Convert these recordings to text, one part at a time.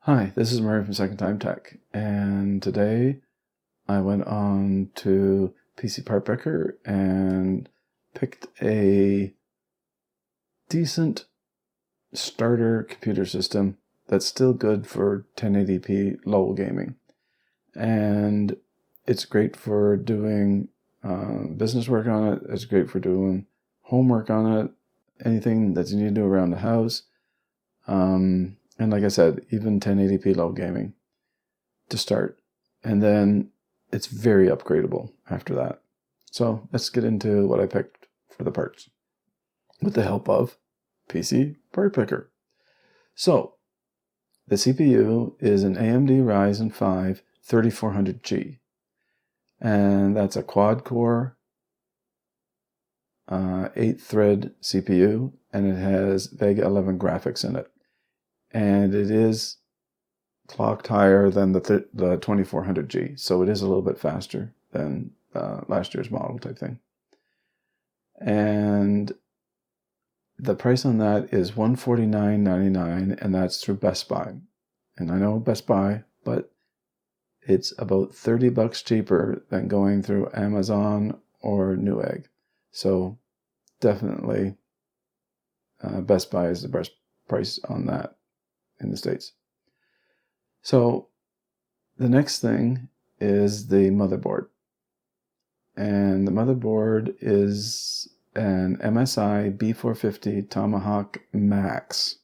Hi, this is Murray from Second Time Tech, and today I went on to PC Part Picker and picked a decent starter computer system that's still good for 1080p low gaming. And it's great for doing business work on it, it's great for doing homework on it, anything that you need to do around the house. And like I said, even 1080p low gaming to start. And then it's very upgradable after that. So let's get into what I picked for the parts with the help of PC Part Picker. So the CPU is an AMD Ryzen 5 3400G. And that's a quad-core 8-thread CPU, and it has Vega 11 graphics in it. And it is clocked higher than the 2400G, so it is a little bit faster than last year's model type thing. And the price on that is $149.99, and that's through Best Buy. And I know Best Buy, but it's about $30 cheaper than going through Amazon or Newegg. So definitely Best Buy is the best price on that in the States. So the next thing is the motherboard. And the motherboard is an MSI B450 Tomahawk Max.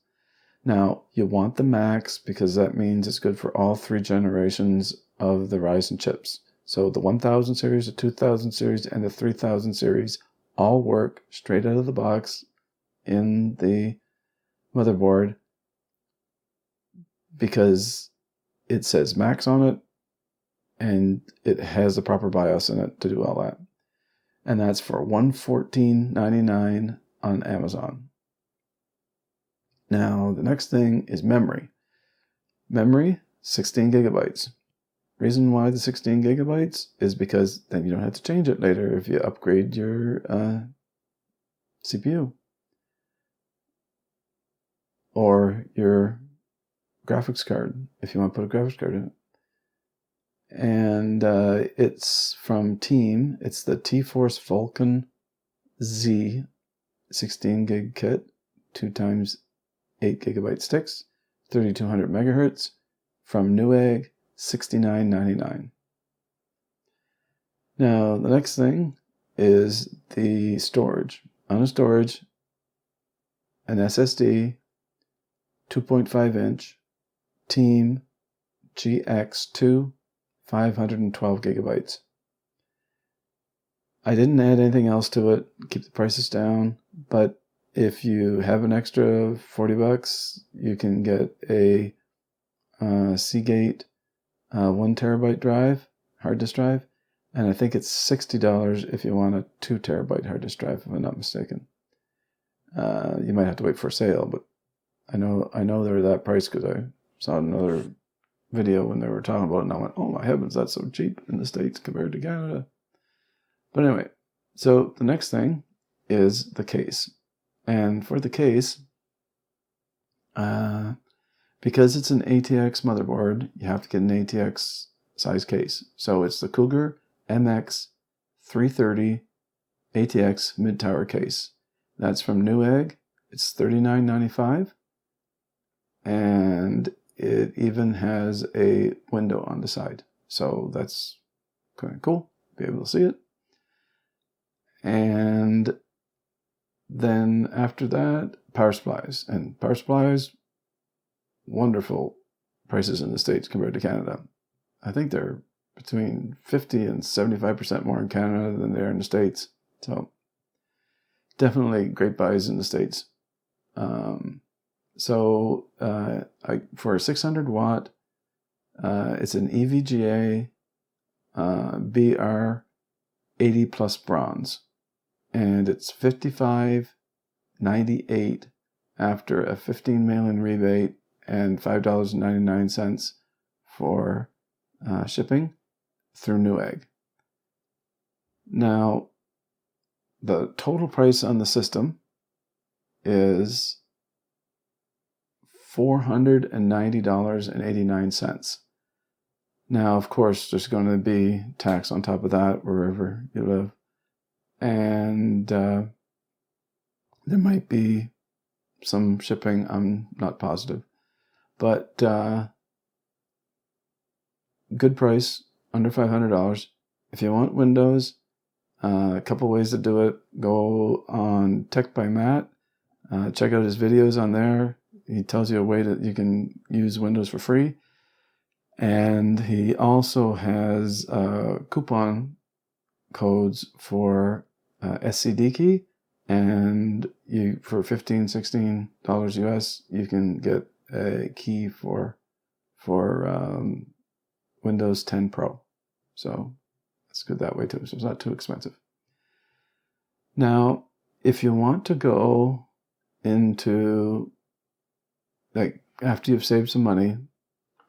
Now, you want the Max because that means it's good for all three generations of the Ryzen chips. So the 1000 series, the 2000 series, and the 3000 series all work straight out of the box in the motherboard because it says Max on it and it has the proper BIOS in it to do all that. And that's for $114.99 on Amazon. Now, the next thing is memory. Memory, 16 gigabytes. Reason why the 16 gigabytes is because then you don't have to change it later if you upgrade your CPU or your graphics card if you want to put a graphics card in it. And it's from Team. It's the T-Force Vulcan Z 16 gig kit, 2x 8 gigabyte sticks, 3200 megahertz, from Newegg, $69.99. Now, the next thing is the storage. On a storage, an SSD, 2.5 inch, Team GX2, 512 gigabytes. I didn't add anything else to it, keep the prices down, but if you have an extra $40, you can get a Seagate 1 terabyte drive, hard disk drive, and I think it's $60 if you want a 2 terabyte hard disk drive, if I'm not mistaken. You might have to wait for a sale, but I know they're that price because I saw another video when they were talking about it, and I went, oh my heavens, that's so cheap in the States compared to Canada. But anyway, so the next thing is the case. And for the case, because it's an ATX motherboard, you have to get an ATX size case. So it's the Cougar MX 330 ATX mid-tower case. That's from Newegg. It's $39.95. And it even has a window on the side. So that's kind of cool. Be able to see it. And then after that, power supplies. And power supplies, wonderful prices in the States compared to Canada. I think they're between 50 and 75% more in Canada than they are in the States. So definitely great buys in the States. For a 600 watt, it's an EVGA BR80 plus bronze, and it's $55.98 after a $15 mail-in rebate and $5.99 for shipping through Newegg. Now, the total price on the system is $490.89. Now, of course, there's going to be tax on top of that wherever you live. And there might be some shipping. I'm not positive. But good price, under $500. If you want Windows, a couple ways to do it. Go on Tech by Matt. Check out his videos on there. He tells you a way that you can use Windows for free. And he also has coupon codes for SCD key. And you, for $15, $16 US, you can get a key for Windows 10 Pro. So it's good that way too. So it's not too expensive. Now, if you want to go into, like, after you've saved some money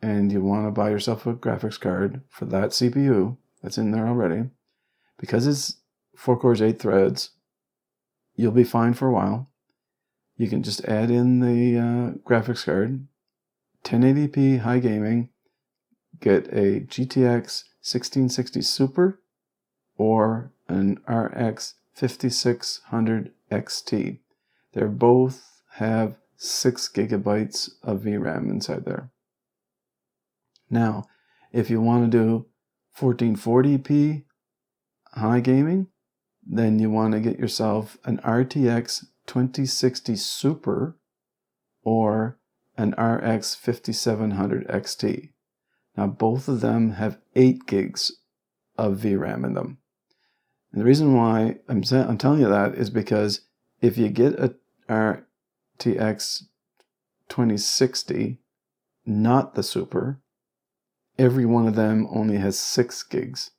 and you want to buy yourself a graphics card for that CPU that's in there already, because it's 4 cores, 8 threads, you'll be fine for a while. You can just add in the graphics card, 1080p high gaming, get a GTX 1660 Super or an RX 5600 XT. They both have 6 gigabytes of VRAM inside there. Now, if you want to do 1440p high gaming, then you want to get yourself an RTX 2060 Super or an RX 5700 XT. Now, both of them have 8 gigs of VRAM in them. And the reason why I'm telling you that is because if you get a RTX 2060, not the Super, every one of them only has 6 gigs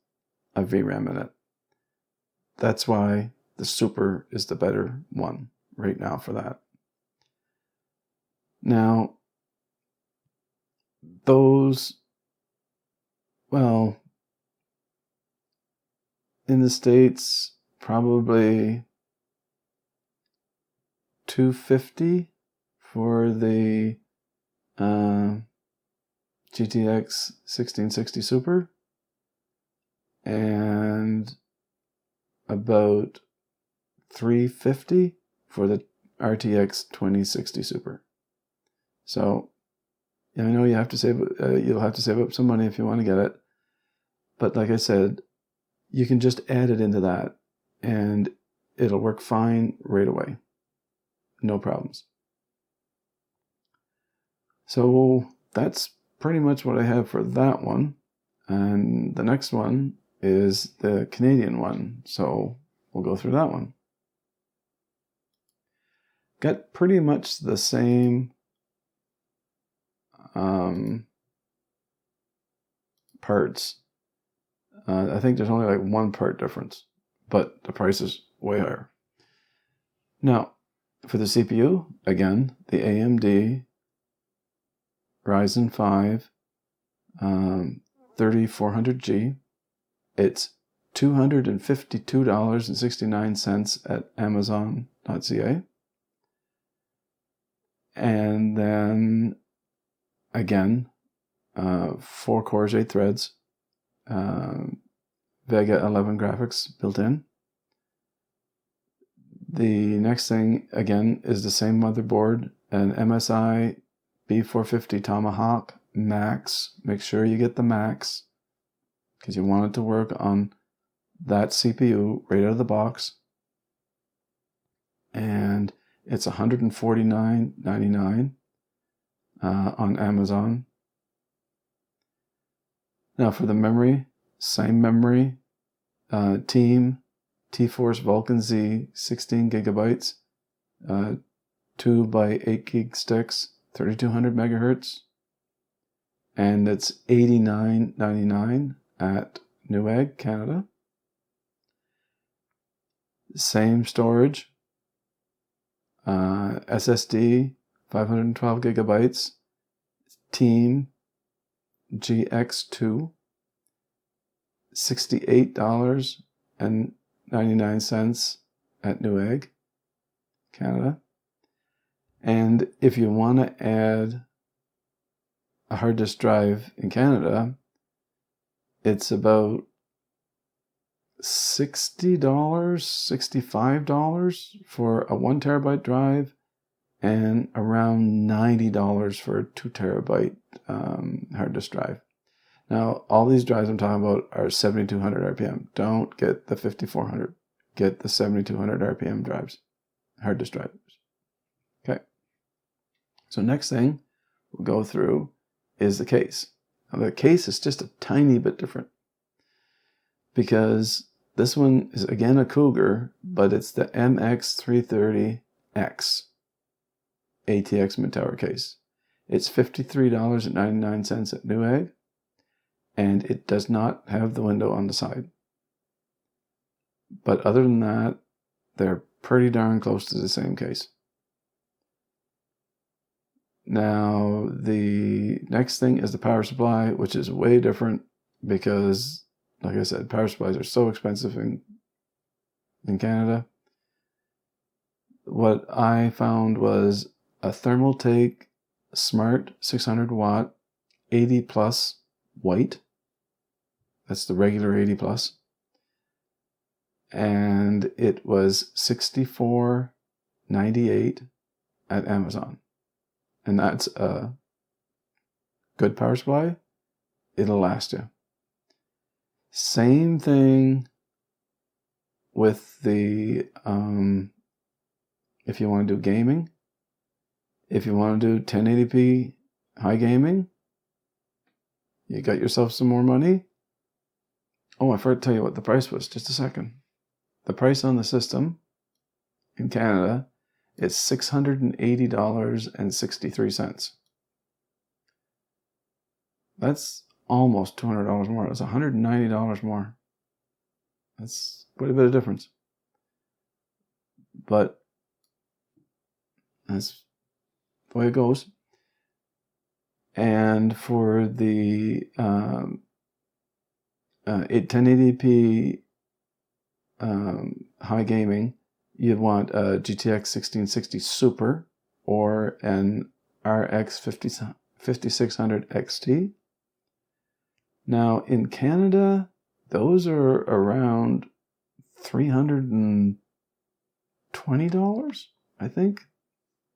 of VRAM in it. That's why the Super is the better one right now for that. Now, those, well, in the States, probably $250 for the GTX 1660 Super and about $350 for the RTX 2060 Super. So I know you have to save. You'll have to save up some money if you want to get it. But like I said, you can just add it into that, and it'll work fine right away. No problems. So that's pretty much what I have for that one. And the next one is the Canadian one. So we'll go through that one. Got pretty much the same parts. I think there's only like 1 part difference, but the price is way higher. Now, for the CPU, again, the AMD Ryzen 5 3400G. It's $252.69 at Amazon.ca. And then, again, 4 cores, 8 threads, Vega 11 graphics built in. The next thing, again, is the same motherboard, an MSI B450 Tomahawk Max. Make sure you get the Max, because you want it to work on that CPU right out of the box. And it's $149.99 on Amazon. Now for the memory, same memory, Team T-Force Vulcan Z 16 gigabytes, 2 by 8 gig sticks, 3200 megahertz, and it's $89.99 at Newegg, Canada. Same storage, SSD 512 gigabytes, Team GX2, $68.99 at Newegg, Canada. And if you want to add a hard disk drive in Canada, it's about $60, $65 for a 1 terabyte drive, and around $90 for a 2 terabyte hard disk drive. Now, all these drives I'm talking about are 7200 RPM. Don't get the 5400. Get the 7200 RPM drives, hard disk drives. Okay. So next thing we'll go through is the case. Now, the case is just a tiny bit different because this one is again a Cougar, but it's the MX330X ATX mid-tower case. It's $53.99 at Newegg, and it does not have the window on the side. But other than that, they're pretty darn close to the same case. Now, the next thing is the power supply, which is way different because, like I said, power supplies are so expensive in Canada. What I found was a Thermaltake Smart 600 watt 80 plus white. That's the regular 80 plus. And it was $64.98 at Amazon. And that's a good power supply. It'll last you. Same thing with the, if you want to do gaming. If you want to do 1080p high gaming, you got yourself some more money. Oh, I forgot to tell you what the price was. Just a second. The price on the system in Canada is $680.63. That's almost $200 more. That's $190 more. That's quite a bit of difference. But that's the way it goes. And for the 1080p high gaming, you'd want a GTX 1660 Super or an RX 5600 XT. Now in Canada, those are around $320, I think.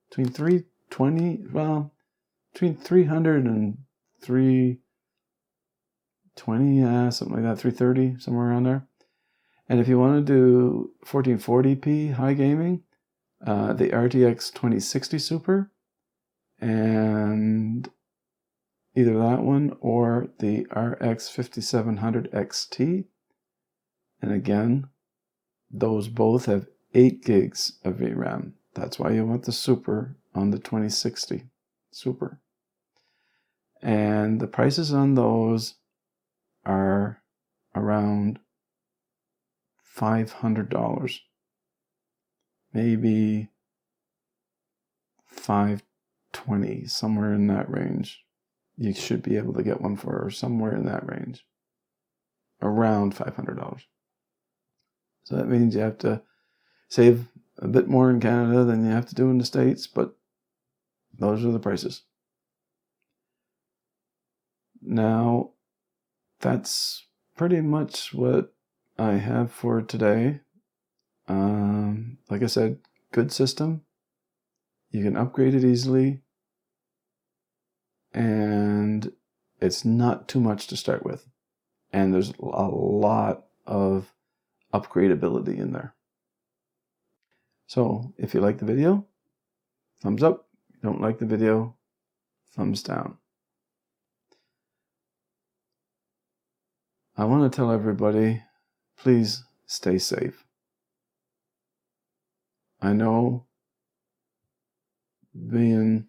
Between 320, well, between 300 and 320, something like that, 330, somewhere around there. And if you want to do 1440p high gaming, the RTX 2060 Super, and either that one or the RX 5700 XT. And again, those both have 8 gigs of VRAM. That's why you want the Super on the 2060 Super. And the prices on those are around $500, maybe $520, somewhere in that range. You should be able to get one for somewhere in that range, around $500. So that means you have to save a bit more in Canada than you have to do in the States, but those are the prices. Now, that's pretty much what I have for today. Like I said, good system. You can upgrade it easily. And it's not too much to start with. And there's a lot of upgradability in there. So if you like the video, thumbs up. If you don't like the video, thumbs down. I want to tell everybody, please stay safe. I know being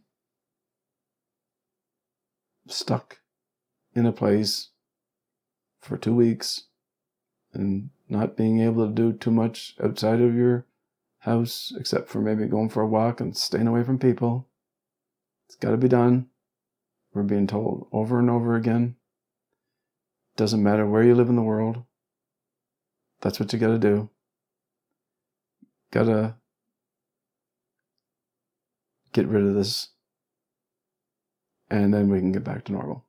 stuck in a place for 2 weeks and not being able to do too much outside of your house except for maybe going for a walk and staying away from people. It's got to be done. We're being told over and over again. Doesn't matter where you live in the world. That's what you got to do. Got to get rid of this, and then we can get back to normal.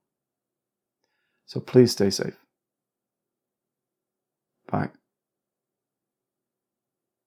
So please stay safe. Bye.